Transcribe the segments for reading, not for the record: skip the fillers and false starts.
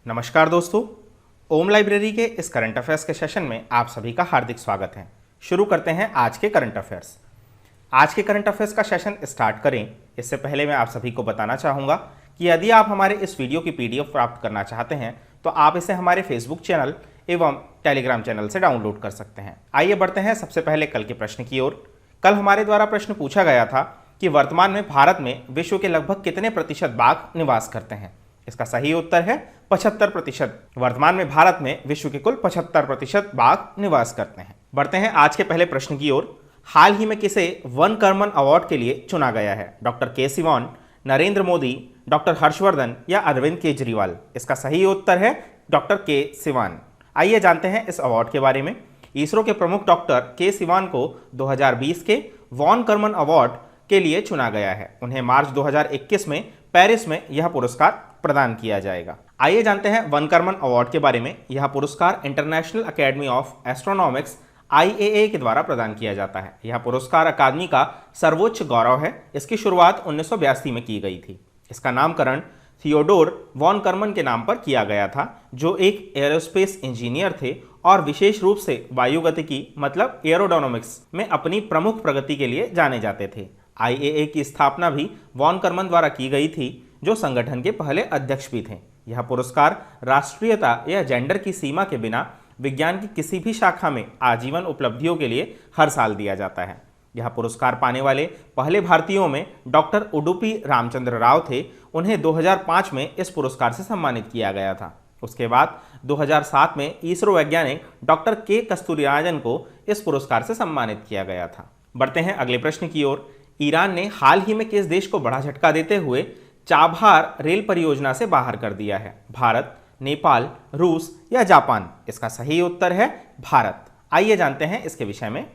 नमस्कार दोस्तों, ओम लाइब्रेरी के इस करंट अफेयर्स के सेशन में आप सभी का हार्दिक स्वागत है। शुरू करते हैं आज के करंट अफेयर्स। आज के करंट अफेयर्स का सेशन स्टार्ट करें इससे पहले मैं आप सभी को बताना चाहूँगा कि यदि आप हमारे इस वीडियो की PDF प्राप्त करना चाहते हैं तो आप इसे हमारे फेसबुक चैनल एवं टेलीग्राम चैनल से डाउनलोड कर सकते हैं। आइए बढ़ते हैं सबसे पहले कल के प्रश्न की ओर। कल हमारे द्वारा प्रश्न पूछा गया था कि वर्तमान में भारत में विश्व के लगभग कितने प्रतिशत बाघ निवास करते हैं। इसका सही उत्तर है 75%। वर्तमान में भारत में विश्व के कुल 75% बाघ निवास करते हैं। बढ़ते हैं आज के पहले प्रश्न की ओर। हाल ही में किसे वन कर्मन अवार्ड के लिए चुना गया है? डॉक्टर के सिवान, नरेंद्र मोदी, डॉक्टर हर्षवर्धन या अरविंद केजरीवाल? इसका सही उत्तर है डॉक्टर के सिवान। आइए जानते हैं इस अवार्ड के बारे में। इसरो के प्रमुख डॉक्टर के सिवान को 2020 के वॉन कर्मन अवार्ड के लिए चुना गया है। उन्हें मार्च 2021 में पेरिस में यह पुरस्कार प्रदान किया जाएगा। आइए जानते हैं वन कर्मन अवार्ड के बारे में। यह पुरस्कार इंटरनेशनल एकेडमी ऑफ एस्ट्रोनॉमिक्स IAA के द्वारा प्रदान किया जाता है। यह पुरस्कार अकादमी का सर्वोच्च गौरव है। इसकी शुरुआत 1982 में की गई थी। इसका नामकरण थियोडोर वॉन कर्मन के नाम पर किया गया था, जो एक एरोस्पेस इंजीनियर थे और विशेष रूप से वायुगतिकी मतलब एरोडायनामिक्स में अपनी प्रमुख प्रगति के लिए जाने जाते थे। IAA की स्थापना भी वॉन कर्मन द्वारा की गई थी, जो संगठन के पहले अध्यक्ष भी थे। यह पुरस्कार राष्ट्रीयता या जेंडर की सीमा के बिना विज्ञान की किसी भी शाखा में आजीवन उपलब्धियों के लिए हर साल दिया जाता है। यह पुरस्कार पाने वाले पहले भारतीयों में डॉक्टर उडुपी रामचंद्र राव थे। उन्हें 2005 में इस पुरस्कार से सम्मानित किया गया था। उसके बाद 2007 में इसरो वैज्ञानिक डॉक्टर के कस्तूरीराजन को इस पुरस्कार से सम्मानित किया गया था। बढ़ते हैं अगले प्रश्न की ओर। ईरान ने हाल ही में किस देश को बड़ा झटका देते हुए चाबहार रेल परियोजना से बाहर कर दिया है? भारत, नेपाल, रूस या जापान? इसका सही उत्तर है भारत। आइए जानते हैं इसके विषय में।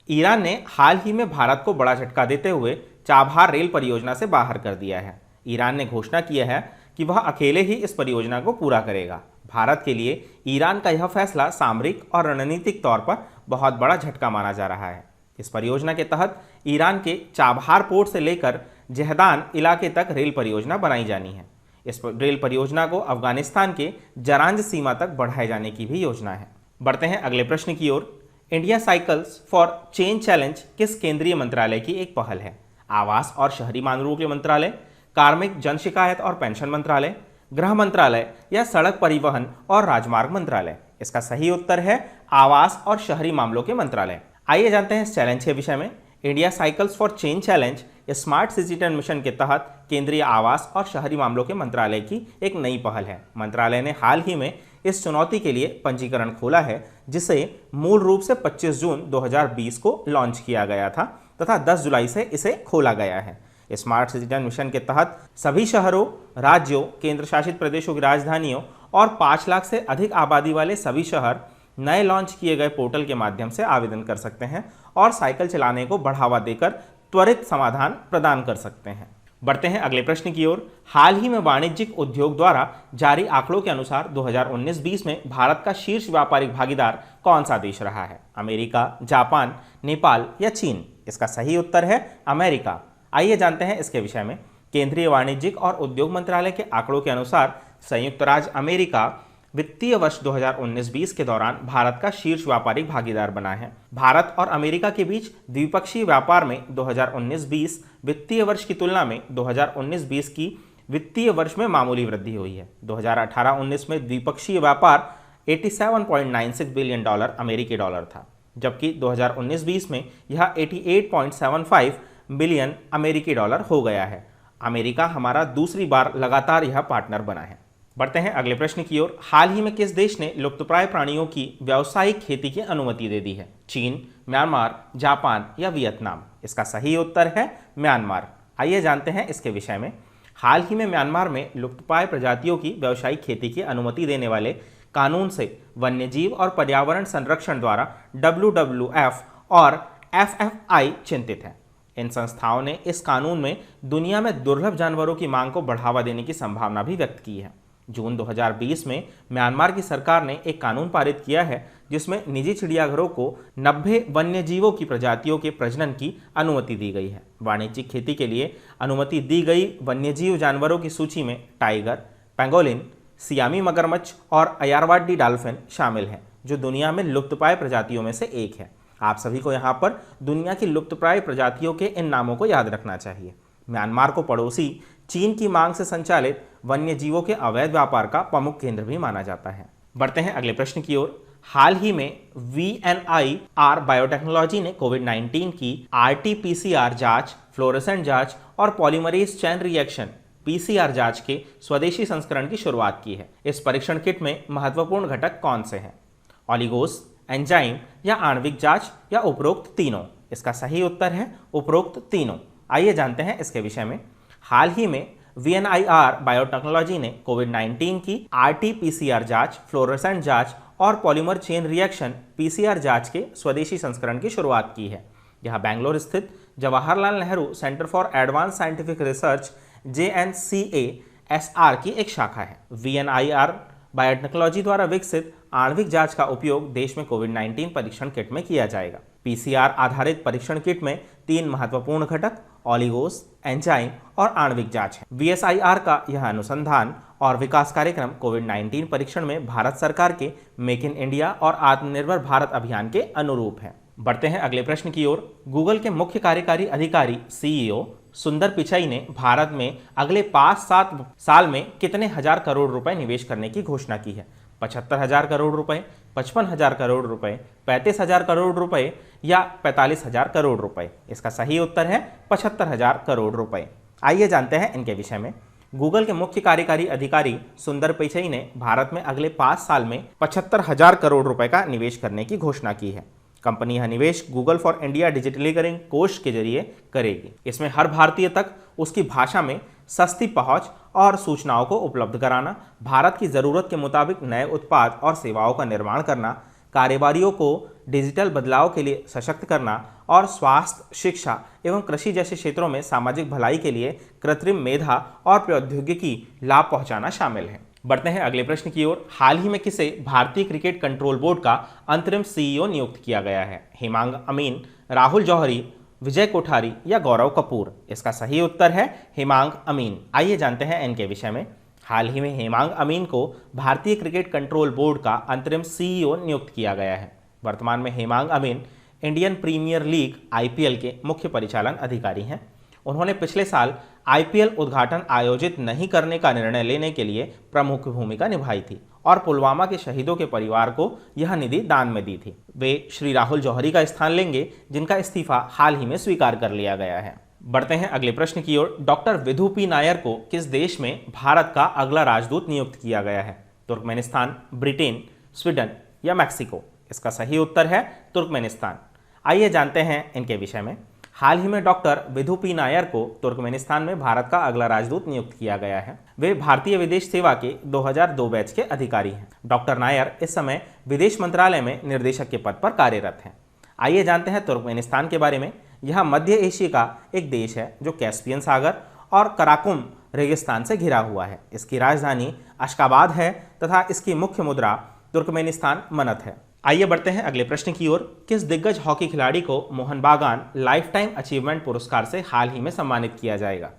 ईरान ने हाल ही में भारत को बड़ा झटका देते हुए चाबहार रेल परियोजना से बाहर कर दिया है। ईरान ने घोषणा की है कि वह अकेले ही इस परियोजना को पूरा करेगा। भारत के लिए ईरान का यह फैसला सामरिक और रणनीतिक तौर पर बहुत बड़ा झटका माना जा रहा है। इस परियोजना के तहत ईरान के चाबहार पोर्ट से लेकर जहदान इलाके तक रेल परियोजना बनाई जानी है। इस रेल परियोजना को अफगानिस्तान के जरांज सीमा तक बढ़ाए जाने की भी योजना है। बढ़ते हैं अगले प्रश्न की ओर। India cycles for change challenge किस केंद्रीय मंत्रालय की एक पहल है? आवास और शहरी मामलों के मंत्रालय, कार्मिक जन शिकायत और पेंशन मंत्रालय, गृह मंत्रालय या सड़क परिवहन और राजमार्ग मंत्रालय? इसका सही उत्तर है आवास और शहरी मामलों के मंत्रालय। आइए जानते हैं इस चैलेंज के विषय में। India cycles for change challenge smart city 10 mission के तहत केंद्रीय आवास और शहरी मामलों के मंत्रालय की एक नई पहल है। मंत्रालय ने हाल ही में इस चुनौती के लिए पंजीकरण खोला है, जिसे मूल रूप से 25 जून 2020 को लॉन्च किया गया था तथा 10 जुलाई से इसे खोला गया है। स्मार्ट सिटी 10 मिशन के तहत सभी शहरों, राज्यों, केंद्र शासित प्रदेशों की राजधानियों और 5 लाख से अधिक आबादी वाले सभी शहर नए लॉन्च किए गए पोर्टल के माध्यम से आवेदन कर सकते हैं और साइकिल चलाने को बढ़ावा देकर त्वरित समाधान प्रदान कर सकते हैं। बढ़ते हैं अगले प्रश्न की ओर। हाल ही में वाणिज्यिक उद्योग द्वारा जारी आंकड़ों के अनुसार 2019-20 में भारत का शीर्ष व्यापारिक भागीदार कौन सा देश रहा है? अमेरिका, जापान, नेपाल या चीन? इसका सही उत्तर है अमेरिका। आइए जानते हैं इसके विषय में। केंद्रीय वाणिज्यिक और उद्योग मंत्रालय के आंकड़ों के अनुसार संयुक्त राज्य अमेरिका वित्तीय वर्ष 2019-20 के दौरान भारत का शीर्ष व्यापारिक भागीदार बना है। भारत और अमेरिका के बीच द्विपक्षीय व्यापार में 2019-20 वित्तीय वर्ष की तुलना में 2019-20 की वित्तीय वर्ष में मामूली वृद्धि हुई है। 2018-19 में द्विपक्षीय व्यापार $87.96 बिलियन अमेरिकी डॉलर था, जबकि 2019-20 में यह 88.75 बिलियन अमेरिकी डॉलर हो गया है। अमेरिका हमारा दूसरी बार लगातार यह पार्टनर बना है। बढ़ते हैं अगले प्रश्न की ओर। हाल ही में किस देश ने लुप्तप्राय प्राणियों की व्यावसायिक खेती की अनुमति दे दी है? चीन, म्यांमार, जापान या वियतनाम? इसका सही उत्तर है म्यांमार। आइए जानते हैं इसके विषय में। हाल ही में म्यांमार में लुप्तप्राय प्रजातियों की व्यावसायिक खेती की अनुमति देने वाले कानून से वन्यजीव और पर्यावरण संरक्षण द्वारा WWF और FFI चिंतित है। इन संस्थाओं ने इस कानून में दुनिया में दुर्लभ जानवरों की मांग को बढ़ावा देने की संभावना भी व्यक्त की है। जून 2020 में म्यांमार की सरकार ने एक कानून पारित किया है, जिसमें निजी चिड़ियाघरों को 90 वन्य जीवों की प्रजातियों के प्रजनन की अनुमति दी गई है। वाणिज्यिक खेती के लिए अनुमति दी गई वन्यजीव जानवरों की सूची में टाइगर, पेंगोलिन, सियामी मगरमच्छ और अयारवाडी डॉल्फिन शामिल हैं, जो दुनिया में लुप्तप्राय प्रजातियों में से एक है। आप सभी को यहाँ पर दुनिया की लुप्तप्राय प्रजातियों के इन नामों को याद रखना चाहिए। म्यांमार को पड़ोसी चीन की मांग से संचालित वन्य जीवों के अवैध व्यापार का प्रमुख केंद्र भी माना जाता है। बढ़ते हैं अगले प्रश्न की ओर। हाल ही में VNIR बायोटेक्नोलॉजी ने कोविड-19 की RT-PCR जांच, फ्लोरेसेंट जांच और पॉलीमरेज चेन रिएक्शन PCR जांच के स्वदेशी संस्करण की शुरुआत की है। इस परीक्षण किट में महत्वपूर्ण घटक कौन से हैं? ऑलिगोस, एंजाइम या आणविक जांच या उपरोक्त तीनों? इसका सही उत्तर है उपरोक्त तीनों। आइए जानते हैं इसके विषय में। हाल ही में VNIR बायोटेक्नोलॉजी ने कोविड-19 की RT-PCR जांच, फ्लोरेसेंट जांच और पॉलीमर चेन रिएक्शन PCR जांच के स्वदेशी संस्करण की शुरुआत की है। यह बेंगलोर स्थित Jawaharlal Nehru centre for advance scientific research JNCASR की एक शाखा है। VNIR बायोटेक्नोलॉजी द्वारा विकसित आणविक जांच का उपयोग देश में कोविड-19 परीक्षण किट में किया जाएगा। PCR आधारित परीक्षण किट में 3 महत्वपूर्ण घटक ऑलिगोस, एंजाइम और आणविक जांच है। VSIR का यह अनुसंधान और विकास कार्यक्रम कोविड-19 परीक्षण में भारत सरकार के मेक इन इंडिया और आत्मनिर्भर भारत अभियान के अनुरूप है। बढ़ते हैं अगले प्रश्न की ओर। गूगल के मुख्य कार्यकारी अधिकारी CEO सुंदर पिचाई ने भारत में अगले 5-7 साल में कितने हजार करोड़ रुपए निवेश करने की घोषणा की है? 75,000 करोड़ रुपए, 55,000 करोड़ रुपए, 35,000 करोड़ रुपए या 45,000 करोड़ रुपए? इसका सही उत्तर है 75,000 करोड़ रुपए। आइए जानते हैं इनके विषय में। गूगल के मुख्य कार्यकारी अधिकारी सुंदर पिचाई ने भारत में अगले 5 साल में 75,000 करोड़ रुपए का निवेश करने की घोषणा की है। कंपनी यह निवेश गूगल फॉर इंडिया डिजिटलीकरण कोष के जरिए करेगी। इसमें हर भारतीय तक उसकी भाषा में सस्ती पहुंच और सूचनाओं को उपलब्ध कराना, भारत की ज़रूरत के मुताबिक नए उत्पाद और सेवाओं का निर्माण करना, कारोबारियों को डिजिटल बदलाव के लिए सशक्त करना और स्वास्थ्य, शिक्षा एवं कृषि जैसे क्षेत्रों में सामाजिक भलाई के लिए कृत्रिम मेधा और प्रौद्योगिकी लाभ पहुंचाना शामिल है। बढ़ते हैं अगले प्रश्न की ओर। हाल ही में किसे भारतीय क्रिकेट कंट्रोल बोर्ड का अंतरिम CEO नियुक्त किया गया है? हेमांग अमीन, राहुल जौहरी, विजय कोठारी या गौरव कपूर? इसका सही उत्तर है हेमांग अमीन। आइए जानते हैं इनके विषय में। हाल ही में हेमांग अमीन को भारतीय क्रिकेट कंट्रोल बोर्ड का अंतरिम CEO नियुक्त किया गया है। वर्तमान में हेमांग अमीन इंडियन प्रीमियर लीग IPL के मुख्य परिचालन अधिकारी हैं। उन्होंने पिछले साल IPL उद्घाटन आयोजित नहीं करने का निर्णय लेने के लिए प्रमुख भूमिका निभाई थी और पुलवामा के शहीदों के परिवार को यह निधि दान में दी थी। वे श्री राहुल जौहरी का स्थान लेंगे, जिनका इस्तीफा हाल ही में स्वीकार कर लिया गया है। बढ़ते हैं अगले प्रश्न की ओर। डॉक्टर विधु पी नायर को किस देश में भारत का अगला राजदूत नियुक्त किया गया है? तुर्कमेनिस्तान, ब्रिटेन, स्वीडन या मैक्सिको? इसका सही उत्तर है तुर्कमेनिस्तान। आइए जानते हैं इनके विषय में। हाल ही में डॉक्टर विधु पी नायर को तुर्कमेनिस्तान में भारत का अगला राजदूत नियुक्त किया गया है। वे भारतीय विदेश सेवा के 2002 बैच के अधिकारी हैं। डॉक्टर नायर इस समय विदेश मंत्रालय में निर्देशक के पद पर कार्यरत हैं। आइए जानते हैं तुर्कमेनिस्तान के बारे में। यह मध्य एशिया का एक देश है जो कैस्पियन सागर और कराकुम रेगिस्तान से घिरा हुआ है। इसकी राजधानी अशकाबाद है तथा इसकी मुख्य मुद्रा तुर्कमेनिस्तान मनत है। आइए बढ़ते हैं अगले प्रश्न की ओर। किस दिग्गज हॉकी खिलाड़ी को मोहन बागान लाइफ टाइम अचीवमेंट पुरस्कार से हाल ही में सम्मानित किया जाएगा?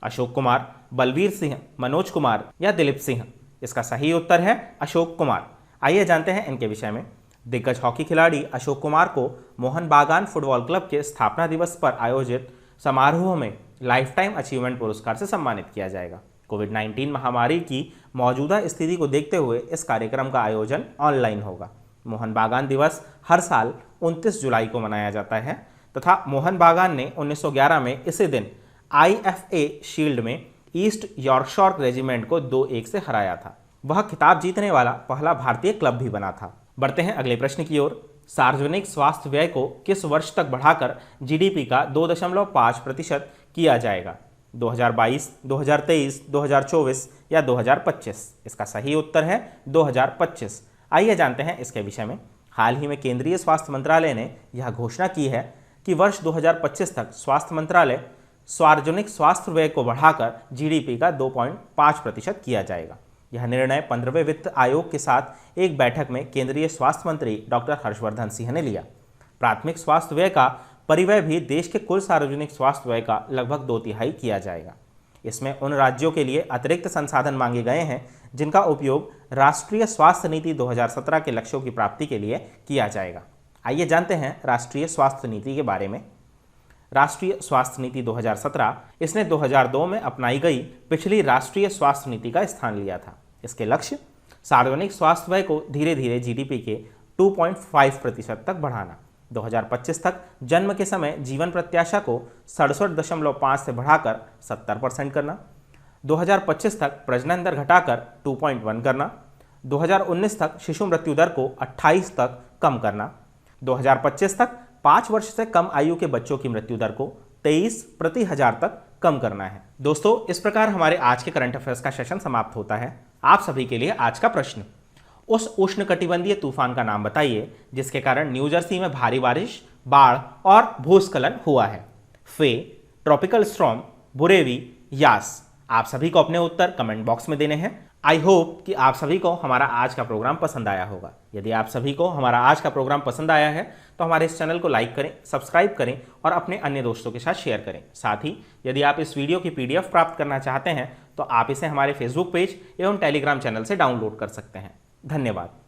अशोक कुमार, बलवीर सिंह, मनोज कुमार या दिलीप सिंह? इसका सही उत्तर है अशोक कुमार। आइए जानते हैं इनके विषय में। दिग्गज हॉकी खिलाड़ी अशोक कुमार को मोहन बागान फुटबॉल क्लब के स्थापना दिवस पर आयोजित समारोह में लाइफ टाइम अचीवमेंट पुरस्कार से सम्मानित किया जाएगा। कोविड-19 महामारी की मौजूदा स्थिति को देखते हुए इस कार्यक्रम का आयोजन ऑनलाइन होगा। मोहन बागान दिवस हर साल 29 जुलाई को मनाया जाता है तथा मोहन बागान ने 1911 में इसी दिन IFA शील्ड में ईस्ट यॉर्कशायर रेजिमेंट को 2-1 से हराया था। वह खिताब जीतने वाला पहला भारतीय क्लब भी बना था। बढ़ते हैं अगले प्रश्न की ओर। सार्वजनिक स्वास्थ्य व्यय को किस वर्ष तक बढ़ाकर GDP का 2.5% किया जाएगा? 2022, 2023, 2024 या 2025? इसका सही उत्तर है 2025। आइए जानते हैं इसके विषय में। हाल ही में केंद्रीय स्वास्थ्य मंत्रालय ने यह घोषणा की है कि वर्ष 2025 तक स्वास्थ्य मंत्रालय सार्वजनिक स्वास्थ्य व्यय को बढ़ाकर GDP का 2.5% किया जाएगा। यह निर्णय 15वें वित्त आयोग के साथ एक बैठक में केंद्रीय स्वास्थ्य मंत्री डॉक्टर हर्षवर्धन सिंह ने लिया। प्राथमिक स्वास्थ्य व्यय का परिव्यय भी देश के कुल सार्वजनिक स्वास्थ्य व्यय का लगभग 2/3 किया जाएगा। इसमें उन राज्यों के लिए अतिरिक्त संसाधन मांगे गए हैं जिनका उपयोग राष्ट्रीय स्वास्थ्य नीति 2017 के लक्ष्यों की प्राप्ति के लिए किया जाएगा। आइए जानते हैं राष्ट्रीय स्वास्थ्य नीति के बारे में। राष्ट्रीय स्वास्थ्य नीति 2017 इसने 2002 में अपनाई गई पिछली राष्ट्रीय स्वास्थ्य नीति का स्थान लिया था। इसके लक्ष्य सार्वजनिक स्वास्थ्य व्यय को धीरे धीरे जीडीपी के 2.5% तक बढ़ाना, 2025 तक जन्म के समय जीवन प्रत्याशा को 67.5 से बढ़ाकर 70% करना, 2025 तक प्रजनन दर घटाकर 2.1 करना, 2019 तक शिशु मृत्यु दर को 28 तक कम करना, 2025 तक 5 वर्ष से कम आयु के बच्चों की मृत्यु दर को 23 प्रति हजार तक कम करना है। दोस्तों, इस प्रकार हमारे आज के करंट अफेयर्स का सेशन समाप्त होता है। आप सभी के लिए आज का प्रश्न, उस उष्णकटिबंधीय तूफान का नाम बताइए जिसके कारण न्यू जर्सी में भारी बारिश, बाढ़ और भूस्खलन हुआ है। फे, ट्रॉपिकल स्टॉर्म, बुरेवी, यास। आप सभी को अपने उत्तर कमेंट बॉक्स में देने हैं। आई होप कि आप सभी को हमारा आज का प्रोग्राम पसंद आया होगा। यदि आप सभी को हमारा आज का प्रोग्राम पसंद आया है तो हमारे इस चैनल को लाइक करें, सब्सक्राइब करें और अपने अन्य दोस्तों के साथ शेयर करें। साथ ही यदि आप इस वीडियो की PDF प्राप्त करना चाहते हैं तो आप इसे हमारे फेसबुक पेज एवं टेलीग्राम चैनल से डाउनलोड कर सकते हैं। धन्यवाद।